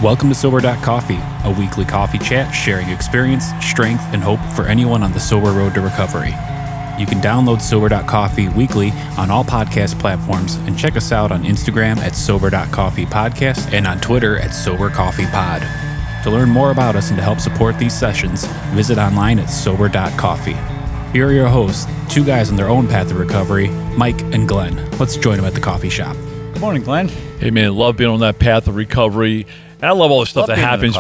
Welcome to Sober.Coffee, a weekly coffee chat sharing experience, strength, and hope for anyone on the sober road to recovery. You can download Sober.Coffee weekly on all podcast platforms and check us out on Instagram at Sober.Coffee Podcast and on Twitter at Sober.Coffee Pod. To learn more about us and to help support these sessions, visit online at Sober.Coffee. Here are your hosts, two guys on their own path to recovery, Mike and Glenn. Let's join them at the coffee shop. Good morning, Glenn. Hey, man, love being on that path of recovery. And I love all the stuff that happens.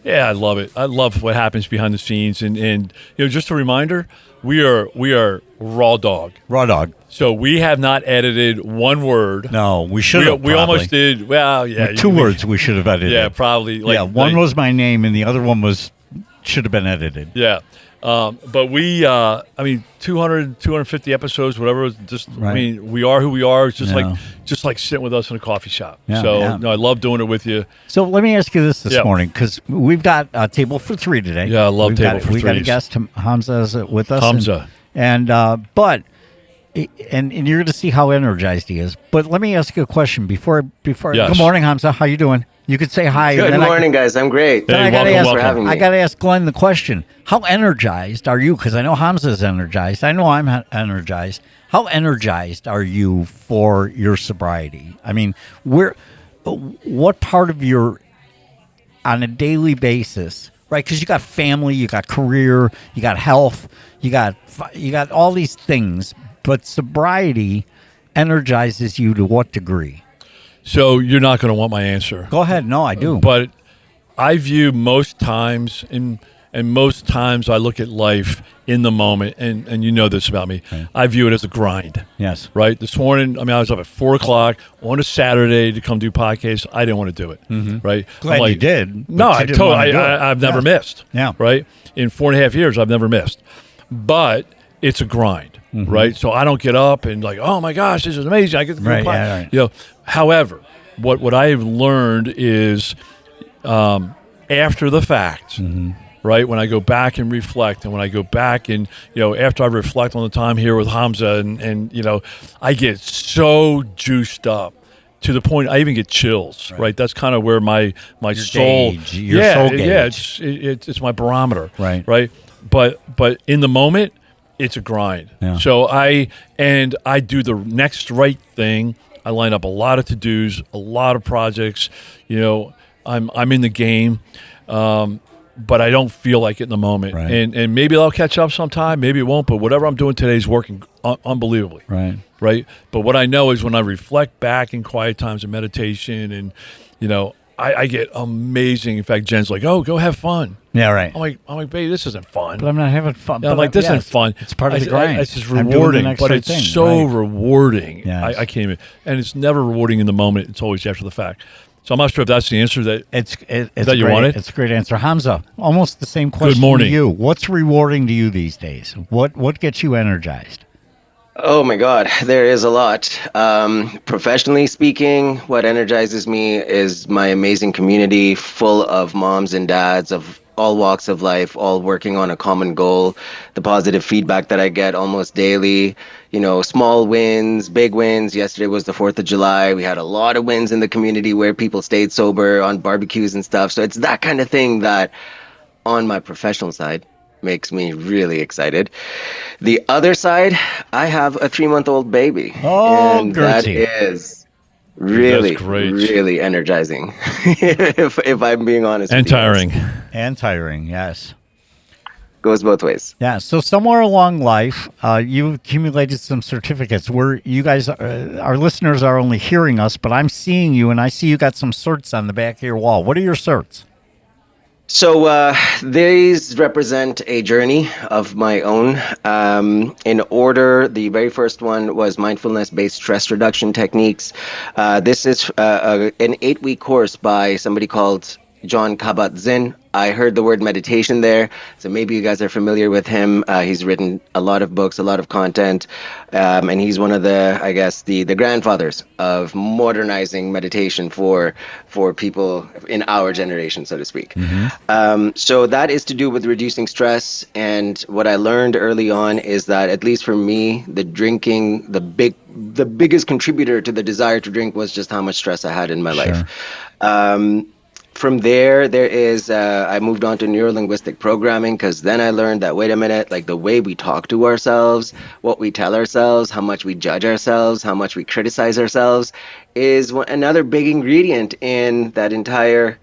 Yeah, I love it. I love what happens behind the scenes. And you know, just a reminder, we are raw dog. Raw dog. So we have not edited one word. No, we should have. We almost did. Well, yeah. Two words we should have edited. Yeah, probably. One was my name and the other one should have been edited. Yeah. But we, 200, 250 episodes, whatever. Just, right. I mean, we are who we are. It's just like sitting with us in a coffee shop. Yeah, no, I love doing it with you. So let me ask you this morning, because we've got a table for three today. Yeah, I love table for three. We got a guest, Hamza, is with us. Hamza. And you're going to see how energized he is. But let me ask you a question before. Yes. Good morning, Hamza. How you doing? You could say hi. Good morning, guys. I'm great. Hey, Thanks for having me. I got to ask Glenn the question. How energized are you? Because I know Hamza's energized. I know I'm energized. How energized are you for your sobriety? I mean, what part of your, on a daily basis, right? Because you got family, you got career, you got health, you got all these things. But sobriety energizes you to what degree? So you're not going to want my answer. Go ahead. No, I do. But I view most times, and most times I look at life in the moment, and you know this about me. Right. I view it as a grind. Yes. Right? This morning, I was up at 4 o'clock on a Saturday to come do podcasts. I didn't want to do it. Mm-hmm. Right? Glad you did. No, I've never missed. Yeah. Right? In 4.5 years, I've never missed. But it's a grind. Mm-hmm. Right? So I don't get up and like, oh my gosh, this is amazing. I get to do right. You know, however, what I have learned is after the fact, mm-hmm. right, when I go back and reflect, and when I go back and, after I reflect on the time here with Hamza, and I get so juiced up to the point I even get chills, right? That's kind of where my soul, soul gauge. It's my barometer, right? But in the moment, it's a grind. Yeah. So I do the next right thing. I line up a lot of to-dos, a lot of projects. I'm in the game, but I don't feel like it in the moment. Right. And maybe I'll catch up sometime, maybe it won't. But whatever I'm doing today is working unbelievably. Right. But what I know is when I reflect back in quiet times of meditation, and I get amazing. In fact, Jen's like, "Oh, go have fun." Yeah, right. I'm like, babe, this isn't fun. But I'm not having fun. Yeah, I'm like, this isn't fun. It's part of the grind. It's just rewarding, but it's so rewarding. Yes. I can't even. And it's never rewarding in the moment. It's always after the fact. So I'm not sure if that's the answer that you wanted. It's a great answer. Hamza, almost the same question Good morning. to you. What's rewarding to you these days? What gets you energized? Oh my God, there is a lot. Professionally speaking, what energizes me is my amazing community full of moms and dads of all walks of life, all working on a common goal. The positive feedback that I get almost daily, small wins, big wins. Yesterday was the 4th of July. We had a lot of wins in the community where people stayed sober on barbecues and stuff. So it's that kind of thing that on my professional side makes me really excited. The other side, I have a 3-month-old baby. Oh, and that is really energizing, if I'm being honest. And tiring. And tiring, yes. Goes both ways. Yeah, so somewhere along life, you've accumulated some certificates where you guys, our listeners are only hearing us, but I'm seeing you, and I see you got some certs on the back of your wall. What are your certs? So these represent a journey of my own. In order, the very first one was mindfulness-based stress reduction techniques. This is an 8-week course by somebody called John Kabat-Zinn. I heard the word meditation there, so maybe you guys are familiar with him. He's written a lot of books, a lot of content, and he's one of the, I guess, the grandfathers of modernizing meditation for people in our generation, so to speak. Mm-hmm. So that is to do with reducing stress, and what I learned early on is that, at least for me, the drinking, the biggest contributor to the desire to drink was just how much stress I had in my life. From there is I moved on to neuro-linguistic programming, because then I learned that, wait a minute, like the way we talk to ourselves, what we tell ourselves, how much we judge ourselves, how much we criticize ourselves is another big ingredient in that entire,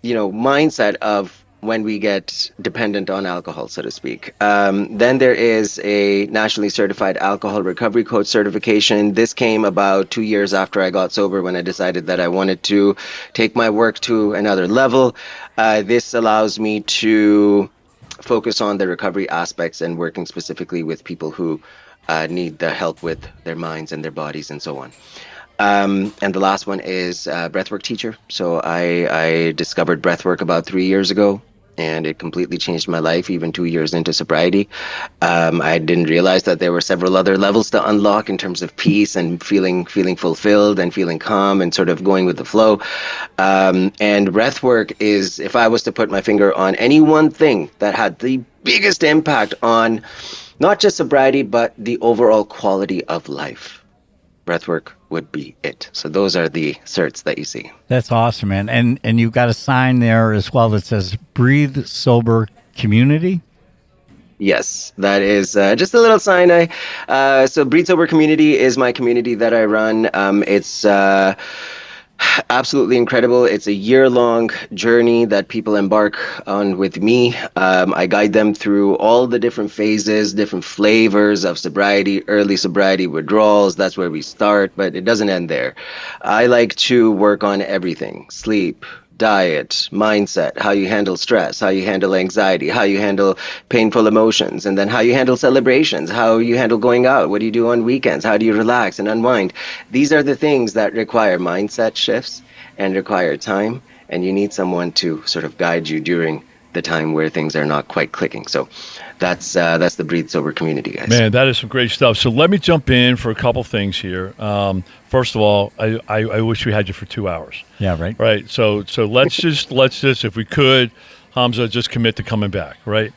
mindset of when we get dependent on alcohol, so to speak. Then there is a nationally certified alcohol recovery coach certification. This came about 2 years after I got sober, when I decided that I wanted to take my work to another level. This allows me to focus on the recovery aspects and working specifically with people who need the help with their minds and their bodies and so on. And the last one is breathwork teacher. So I discovered breathwork about 3 years ago, and it completely changed my life, even 2 years into sobriety. I didn't realize that there were several other levels to unlock in terms of peace and feeling fulfilled and feeling calm and sort of going with the flow. And breathwork is, if I was to put my finger on any one thing that had the biggest impact on not just sobriety, but the overall quality of life, breathwork would be it. So those are the certs that you see. That's awesome, man. And you've got a sign there as well that says Breathe Sober Community. Yes, that is just a little sign. So Breathe Sober Community is my community that I run. It's absolutely incredible. It's a year-long journey that people embark on with me. I guide them through all the different phases, different flavors of sobriety, early sobriety, withdrawals. That's where we start, but it doesn't end there. I like to work on everything: sleep, diet, mindset, how you handle stress, how you handle anxiety, how you handle painful emotions, and then how you handle celebrations, how you handle going out, what do you do on weekends, how do you relax and unwind. These are the things that require mindset shifts and require time, and you need someone to sort of guide you during the time where things are not quite clicking. So that's the Breathe Sober community, guys. Man, that is some great stuff. So let me jump in for a couple things here. First of all, I wish we had you for 2 hours. Yeah, right. Right. So let's just if we could, Hamza, just commit to coming back. Right.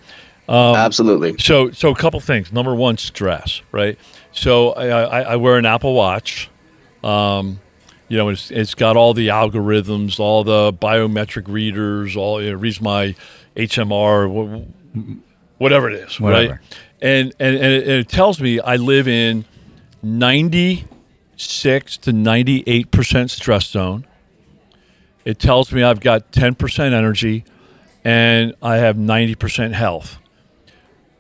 Absolutely. So a couple things. Number one, stress. Right. So I wear an Apple Watch. It's got all the algorithms, all the biometric readers, it reads my HMR, whatever it is, Whatever. right? And it tells me I live in 96 to 98% stress zone. It tells me I've got 10% energy, and I have 90% health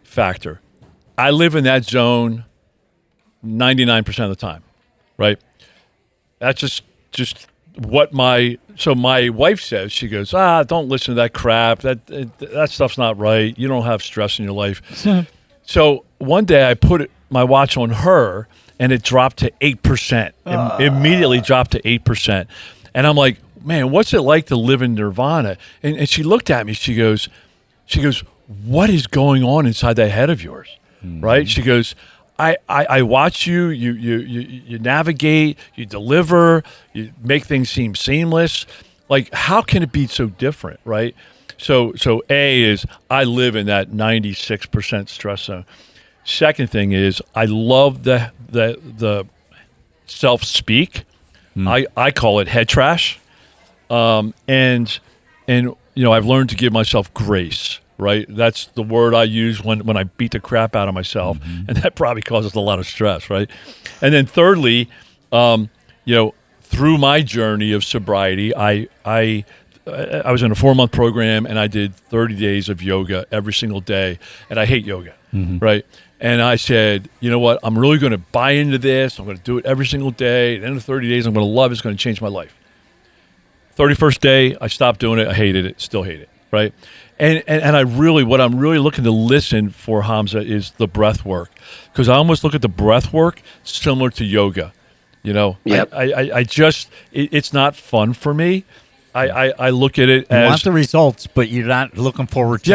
factor. I live in that zone 99% of the time, right? That's just what my wife says. She goes, don't listen to that crap. That stuff's not right. You don't have stress in your life. So one day I put my watch on her, and it dropped to 8%. Immediately dropped to 8%. And I'm like, man, what's it like to live in nirvana? And she looked at me. She goes, what is going on inside that head of yours? Mm-hmm. Right? She goes, I watch you. You navigate. You deliver. You make things seem seamless. Like, how can it be so different, right? So A is I live in that 96% stress zone. Second thing is I love the self-speak. I call it head trash. And I've learned to give myself grace. Right, that's the word I use when I beat the crap out of myself, and that probably causes a lot of stress. Right, and then thirdly, through my journey of sobriety, I was in a 4-month program, and I did 30 days of yoga every single day, and I hate yoga. Right, and I said, you know what, I'm really going to buy into this. I'm going to do it every single day. At the end of 30 days, I'm going to love it. It's going to change my life. 31st day, I stopped doing it. I hated it. Still hate it. Right. And what I'm really looking to listen for, Hamza, is the breath work, because I almost look at the breath work similar to yoga. Yep. It's not fun for me. I look at it as you want the results, but you're not looking forward to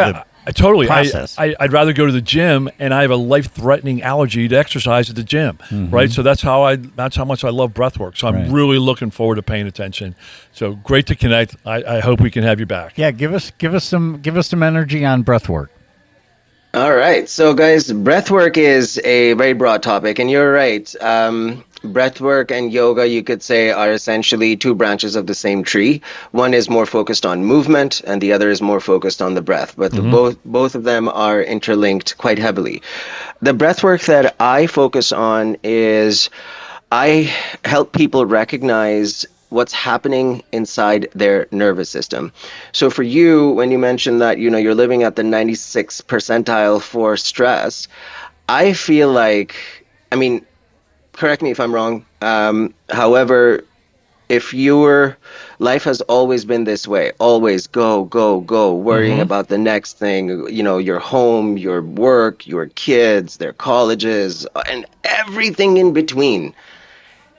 the totally process. I'd rather go to the gym, and I have a life-threatening allergy to exercise at the gym, right? So that's how much I love breath work. So I'm really looking forward to paying attention. So great to connect. I hope we can have you back. Yeah, give us some energy on breath work. All right. So, guys, breath work is a very broad topic, and you're right. Breath work and yoga, you could say, are essentially two branches of the same tree. One is more focused on movement, and the other is more focused on the breath. But both of them are interlinked quite heavily. The breath work that I focus on is I help people recognize what's happening inside their nervous system. So for you, when you mentioned that, you're living at the 96th percentile for stress, I feel like, I mean, correct me if I'm wrong. However, if your life has always been this way, always go, go, go, worrying about the next thing, your home, your work, your kids, their colleges, and everything in between.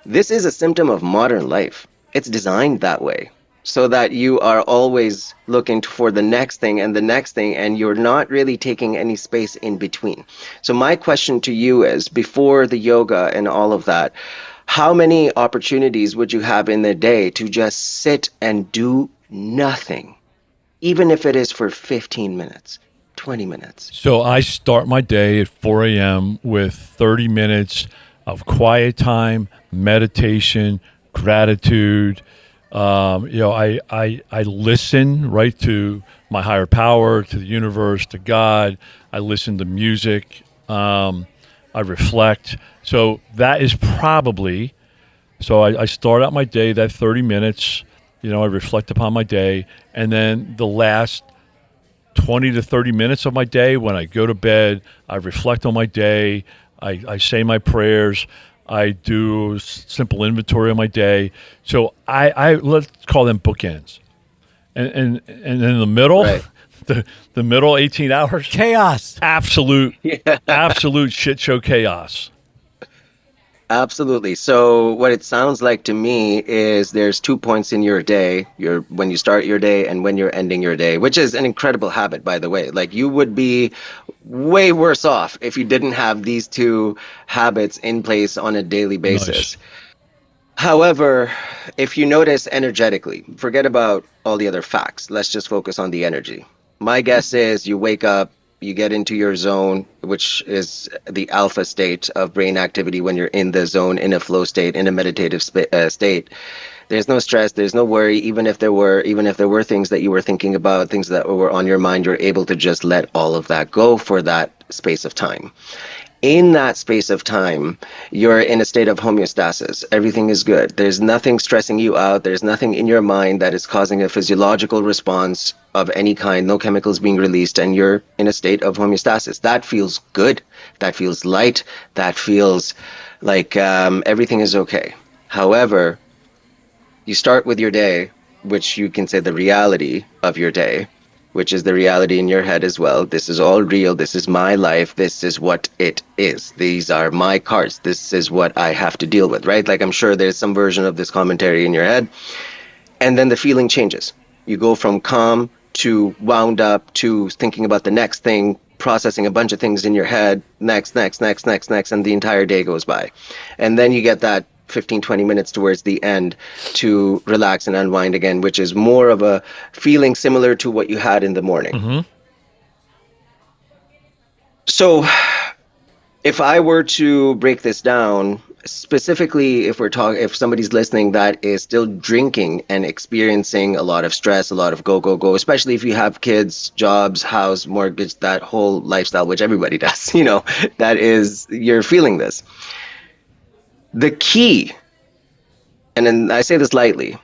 This is a symptom of modern life. It's designed that way so that you are always looking for the next thing and the next thing, and you're not really taking any space in between. So my question to you is, before the yoga and all of that, how many opportunities would you have in the day to just sit and do nothing, even if it is for 15 minutes, 20 minutes? So I start my day at 4 a.m. with 30 minutes of quiet time, meditation, gratitude. I listen right to my higher power, to the universe, to God. I listen to music. I reflect. So that is probably, I start out my day, that 30 minutes, I reflect upon my day. And then the last 20 to 30 minutes of my day, when I go to bed, I reflect on my day. I say my prayers. I do simple inventory of my day. So I let's call them bookends. And in the middle, right. the middle 18 hours, Chaos. absolute shit show chaos. Absolutely. So what it sounds like to me is there's 2 points in your day, when you start your day and when you're ending your day, which is an incredible habit, by the way. Like, you would be way worse off if you didn't have these two habits in place on a daily basis. Nice. However, if you notice energetically, forget about all the other facts. Let's just focus on the energy. My guess is you wake up, you get into your zone, which is the alpha state of brain activity when you're in the zone, in a flow state, in a meditative state. There's no stress, there's no worry. Even if there were things that you were thinking about, things that were on your mind, you're able to just let all of that go for that space of time. In that space of time, you're in a state of homeostasis. Everything is good. There's nothing stressing you out. There's nothing in your mind that is causing a physiological response of any kind. No chemicals being released, and you're in a state of homeostasis. That feels good. That feels light. That feels like everything is okay. However, you start with your day, which you can say the reality of your day, which is the reality in your head as well. This is all real. This is my life. This is what it is. These are my cards. This is what I have to deal with, right? Like, I'm sure there's some version of this commentary in your head. And then the feeling changes. You go from calm to wound up to thinking about the next thing, processing a bunch of things in your head, next, and the entire day goes by. And then you get that 15, 20 minutes towards the end to relax and unwind again, which is more of a feeling similar to what you had in the morning. Mm-hmm. So if I were to break this down, specifically if somebody's listening that is still drinking and experiencing a lot of stress, a lot of go, especially if you have kids, jobs, house, mortgage, that whole lifestyle, which everybody does, that is, you're feeling this. The key, and then I say this lightly,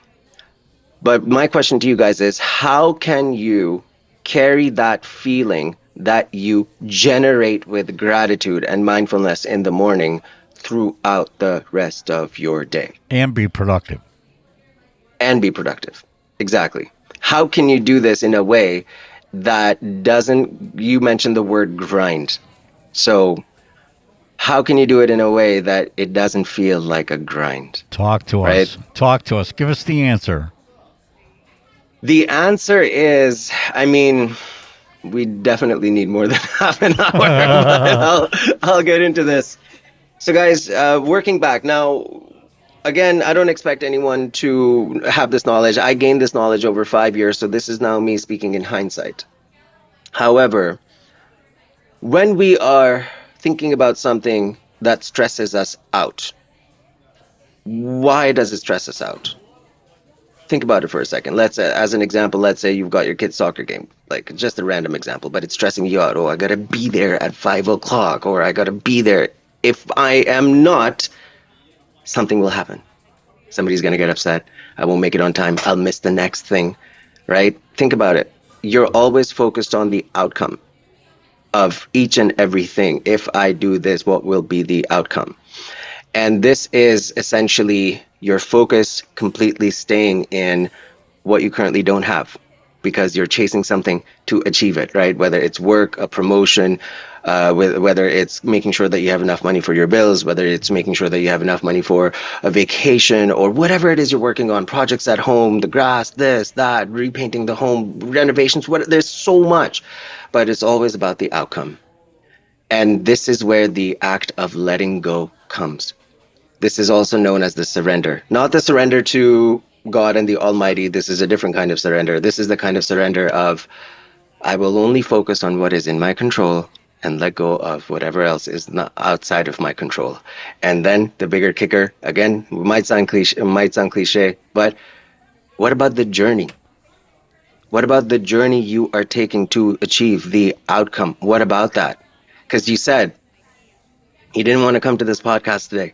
but my question to you guys is, how can you carry that feeling that you generate with gratitude and mindfulness in the morning throughout the rest of your day? And be productive. Exactly. How can you do this in a way that doesn't, you mentioned the word grind. So how can you do it in a way that it doesn't feel like a grind? Talk to us. Give us the answer. The answer is, we definitely need more than half an hour, but I'll get into this. So guys, working back now, again, I don't expect anyone to have this knowledge. I gained this knowledge over 5 years, so this is now me speaking in hindsight. However, when we are thinking about something that stresses us out, why does it stress us out? Think about it for a second. Let's, as an example, let's say you've got your kid's soccer game, like just a random example, but it's stressing you out. Oh, I got to be there at 5 o'clock, or I got to be there. If I am not, something will happen. Somebody's going to get upset. I won't make it on time. I'll miss the next thing, right? Think about it. You're always focused on the outcome of each and everything. If I do this, what will be the outcome? And this is essentially your focus completely staying in what you currently don't have, because you're chasing something to achieve it, right? Whether it's work, a promotion, whether it's making sure that you have enough money for your bills, whether it's making sure that you have enough money for a vacation, or whatever it is you're working on, projects at home, the grass, this, that, repainting the home, renovations, there's so much, but it's always about the outcome. And this is where the act of letting go comes. This is also known as the surrender. Not the surrender to God and the Almighty. This is a different kind of surrender. This is the kind of surrender of, I will only focus on what is in my control and let go of whatever else is not outside of my control. And then the bigger kicker, again, it might sound cliche, but what about the journey? What about the journey you are taking to achieve the outcome? What about that? Because you said you didn't want to come to this podcast today.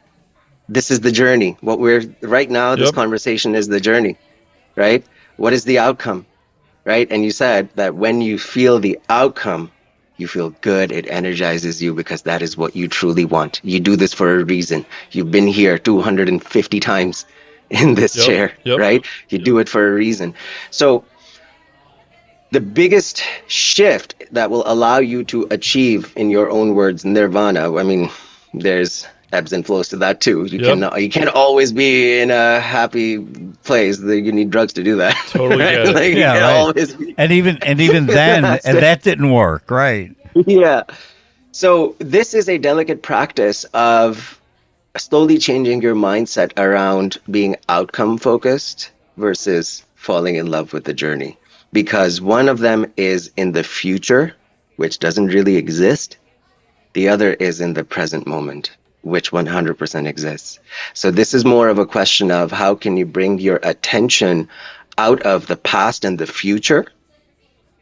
This is the journey. What we're right now, this conversation is the journey, right? What is the outcome, right? And you said that when you feel the outcome, you feel good. It energizes you because that is what you truly want. You do this for a reason. You've been here 250 times in this chair, right? You do it for a reason. So the biggest shift that will allow you to achieve, in your own words, nirvana, I mean, there's ebbs and flows to that too. You can't always be in a happy place. You need drugs to do that. Totally get it. Like, yeah, right. Always be. And even then, and that didn't work, right? Yeah. So this is a delicate practice of slowly changing your mindset around being outcome focused versus falling in love with the journey. Because one of them is in the future, which doesn't really exist. The other is in the present moment, which 100% exists. So this is more of a question of how can you bring your attention out of the past and the future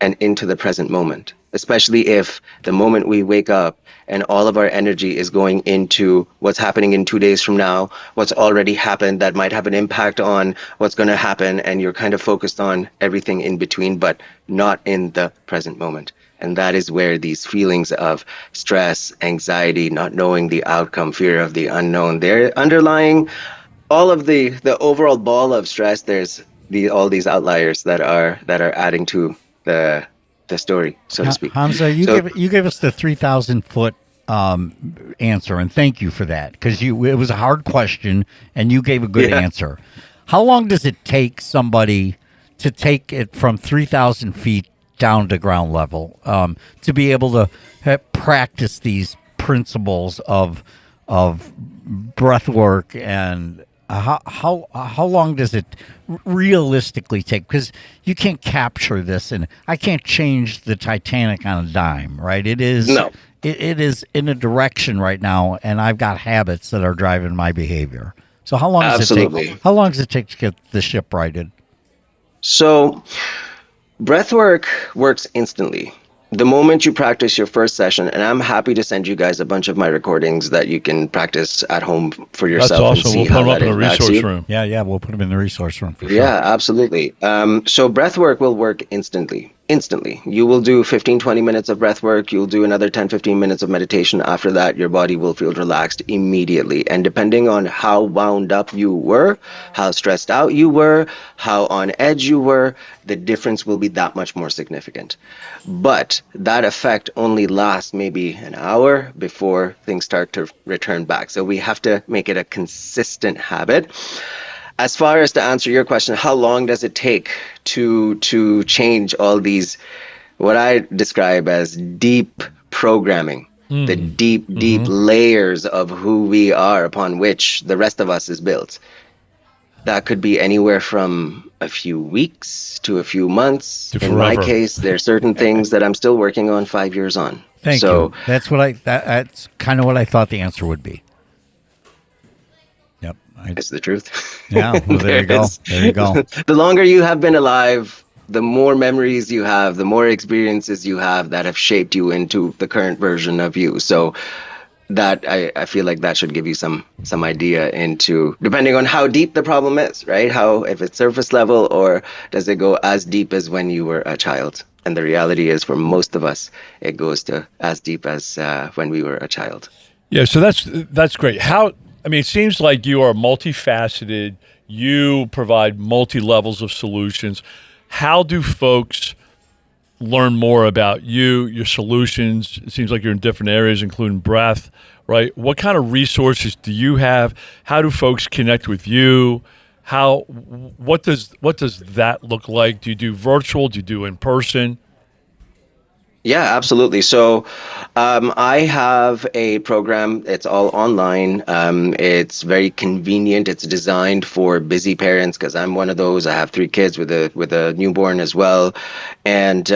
and into the present moment, especially if the moment we wake up and all of our energy is going into what's happening in 2 days from now, what's already happened that might have an impact on what's going to happen, and you're kind of focused on everything in between, but not in the present moment. And that is where these feelings of stress, anxiety, not knowing the outcome, fear of the unknown, they're underlying all of the overall ball of stress. There's all these outliers that are adding to the story, so to speak. Hamza, you gave us the 3,000-foot answer, and thank you for that, because it was a hard question, and you gave a good answer. How long does it take somebody to take it from 3,000 feet down to ground level, to be able to practice these principles of breath work, and how long does it realistically take? Because you can't capture this, and I can't change the Titanic on a dime, right? It is it is in a direction right now, and I've got habits that are driving my behavior. So how long does it take? How long does it take to get the ship righted? So breathwork works instantly. The moment you practice your first session, and I'm happy to send you guys a bunch of my recordings that you can practice at home for yourself. That's awesome. We'll put them up in the resource room. Yeah, we'll put them in the resource room for sure. Yeah, absolutely. So breathwork will work instantly. You will do 15-20 minutes of breath work. You'll do another 10-15 minutes of meditation. After that, your body will feel relaxed immediately. And depending on how wound up you were, how stressed out you were, how on edge you were, the difference will be that much more significant. But that effect only lasts maybe an hour before things start to return back. So we have to make it a consistent habit. As far as to answer your question, how long does it take to change all these, what I describe as deep programming, the deep layers of who we are upon which the rest of us is built? That could be anywhere from a few weeks to a few months. In my case, there are certain things that I'm still working on 5 years on. Thank you. That's kind of what I thought the answer would be. Yep. It's the truth. Yeah. Well, there you go. There you go. The longer you have been alive, the more memories you have, the more experiences you have that have shaped you into the current version of you. So that I feel like that should give you some idea into, depending on how deep the problem is, right? How, if it's surface level, or does it go as deep as when you were a child? And the reality is, for most of us, it goes to as deep as when we were a child. Yeah, so that's great. It seems like you are multifaceted. You provide multi-levels of solutions. How do folks learn more about you, your solutions? It seems like you're in different areas, including breath, right? What kind of resources do you have? How do folks connect with you? What does that look like? Do you do virtual? Do you do in person? Yeah, absolutely. So I have a program. It's all online. It's very convenient. It's designed for busy parents, because I'm one of those. I have 3 kids with a newborn as well. And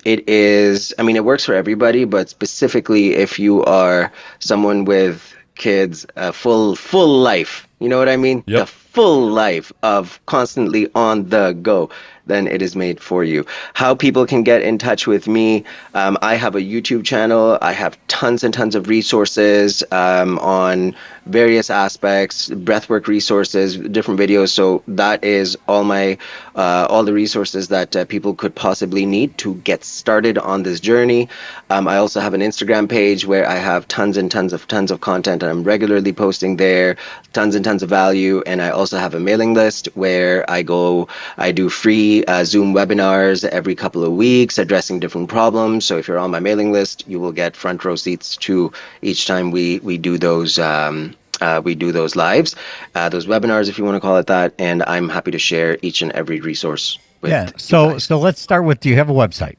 it works for everybody, but specifically if you are someone with kids, a full life, you know what I mean? Yep. The full life of constantly on the go, then it is made for you. How people can get in touch with me, I have a YouTube channel. I have tons and tons of resources on various aspects, breathwork resources, different videos. So that is all the resources that people could possibly need to get started on this journey. I also have an Instagram page where I have tons and tons of content, and I'm regularly posting there, tons and tons of value. And I also have a mailing list where I do free Zoom webinars every couple of weeks addressing different problems. So if you're on my mailing list, you will get front row seats to each time we do those lives, those webinars, if you want to call it that. And I'm happy to share each and every resource with you guys. So let's start with, do you have a website?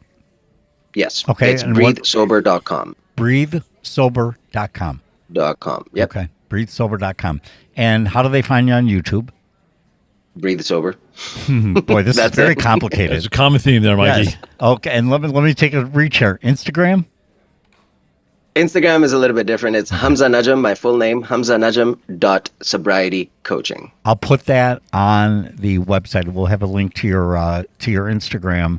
Yes. Okay. It's breathesober.com. breathesober.com. Yep. Okay. breathesober.com. And how do they find you on YouTube? Breathe Sober. Boy, this is very complicated. There's a common theme there, Mikey. Yes. Okay, and let me take a reach here. Instagram is a little bit different. It's Hamza Najam, my full name, Hamza Najam.sobriety coaching. I'll put that on the website. We'll have a link to your Instagram.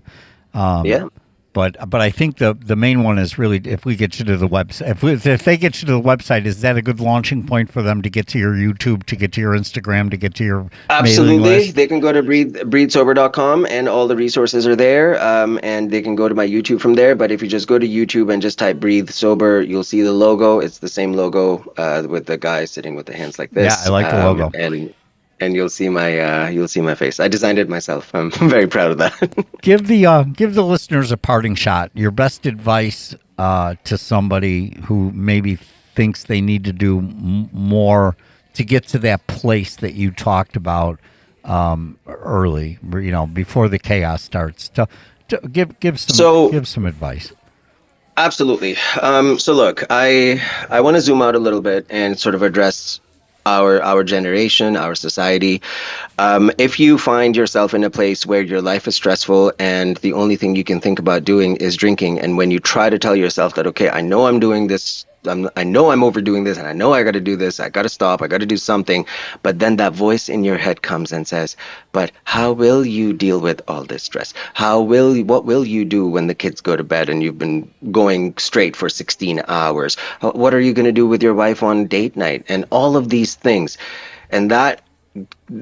Yeah. But I think the main one is really, if we get you to the website, if they get you to the website, is that a good launching point for them to get to your YouTube, to get to your Instagram, to get to your mailing list? They can go to breathesober.com, and all the resources are there. And they can go to my YouTube from there. But if you just go to YouTube and just type Breathe Sober, you'll see the logo. It's the same logo with the guy sitting with the hands like this. Yeah, I like the logo. And you'll see my face. I designed it myself. I'm very proud of that. Give the listeners a parting shot. Your best advice to somebody who maybe thinks they need to do more to get to that place that you talked about early, before the chaos starts. To give some advice. Absolutely. So look, I want to zoom out a little bit and sort of address our generation, our society. If you find yourself in a place where your life is stressful and the only thing you can think about doing is drinking, and when you try to tell yourself that, okay, I know I'm doing this, I know I'm overdoing this, and I know I got to do this, I got to stop, I got to do something, but then that voice in your head comes and says, but how will you deal with all this stress? What will you do when the kids go to bed and you've been going straight for 16 hours? What are you going to do with your wife on date night? And all of these things. And that,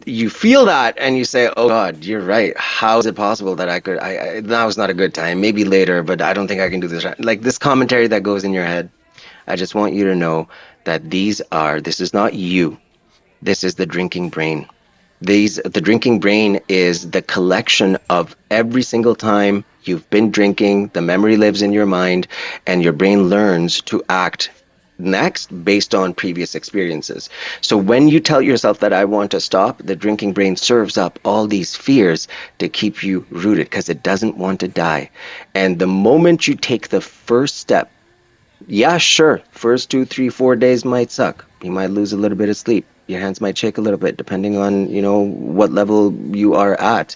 you feel that and you say, oh God, you're right. How is it possible that I could, now is not a good time, maybe later, but I don't think I can do this. Like this commentary that goes in your head. I just want you to know that this is not you. This is the drinking brain. The drinking brain is the collection of every single time you've been drinking, the memory lives in your mind, and your brain learns to act next based on previous experiences. So when you tell yourself that I want to stop, the drinking brain serves up all these fears to keep you rooted because it doesn't want to die. And the moment you take the first step, yeah, sure, first 2, 3, 4 days might suck. You might lose a little bit of sleep. Your hands might shake a little bit depending on, what level you are at.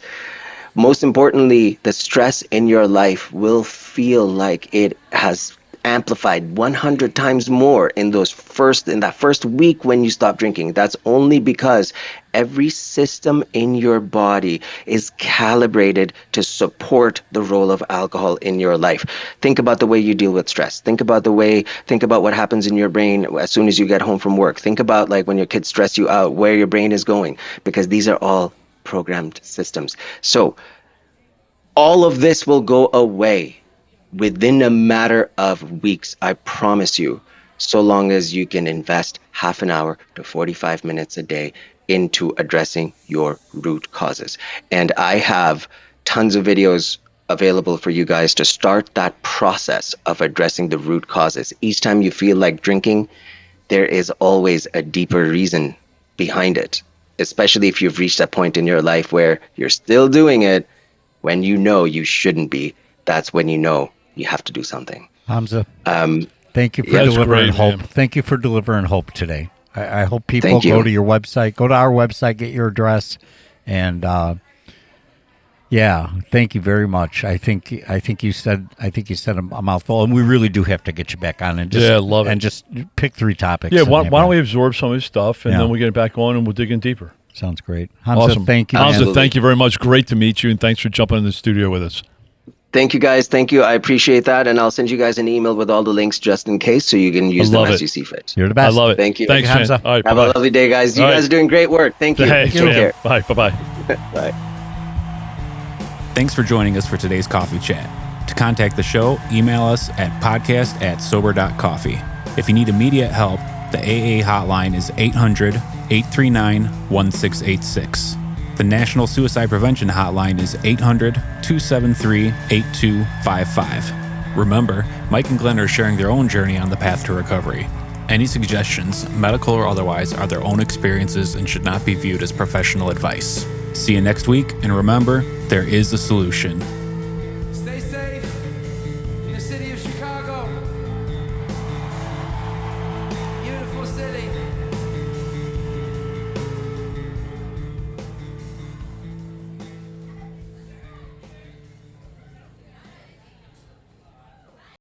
Most importantly, the stress in your life will feel like it has amplified 100 times more in that first week when you stop drinking. That's only because every system in your body is calibrated to support the role of alcohol in your life. Think about the way you deal with stress. Think about what happens in your brain as soon as you get home from work. Think about like when your kids stress you out, where your brain is going, because these are all programmed systems. So all of this will go away within a matter of weeks, I promise you, so long as you can invest half an hour to 45 minutes a day into addressing your root causes. And I have tons of videos available for you guys to start that process of addressing the root causes. Each time you feel like drinking, there is always a deeper reason behind it, especially if you've reached that point in your life where you're still doing it when you know you shouldn't be. That's when you know you have to do something. Hamza, thank you for delivering hope. Man. Thank you for delivering hope today. I hope people go to your website, go to our website, get your address, and thank you very much. I think you said a mouthful, and we really do have to get you back on and just love it. And just pick 3 topics. Yeah, why don't we absorb some of this stuff and then we'll get it back on and we'll dig in deeper. Sounds great. Hamza, awesome. Thank you. Hamza, thank you very much. Great to meet you, and thanks for jumping in the studio with us. Thank you, guys. Thank you. I appreciate that. And I'll send you guys an email with all the links just in case so you can use them as you see fit. You're the best. I love it. Thank you. Thanks, Hamza. All right, have a lovely day, guys. You guys are doing great work. Thank you. Hey, take care. Bye. Bye-bye. Bye. Thanks for joining us for today's coffee chat. To contact the show, email us at podcast@sober.coffee. If you need immediate help, the AA hotline is 800-839-1686. The National Suicide Prevention Hotline is 800-273-8255. Remember, Mike and Glenn are sharing their own journey on the path to recovery. Any suggestions, medical or otherwise, are their own experiences and should not be viewed as professional advice. See you next week, and remember, there is a solution.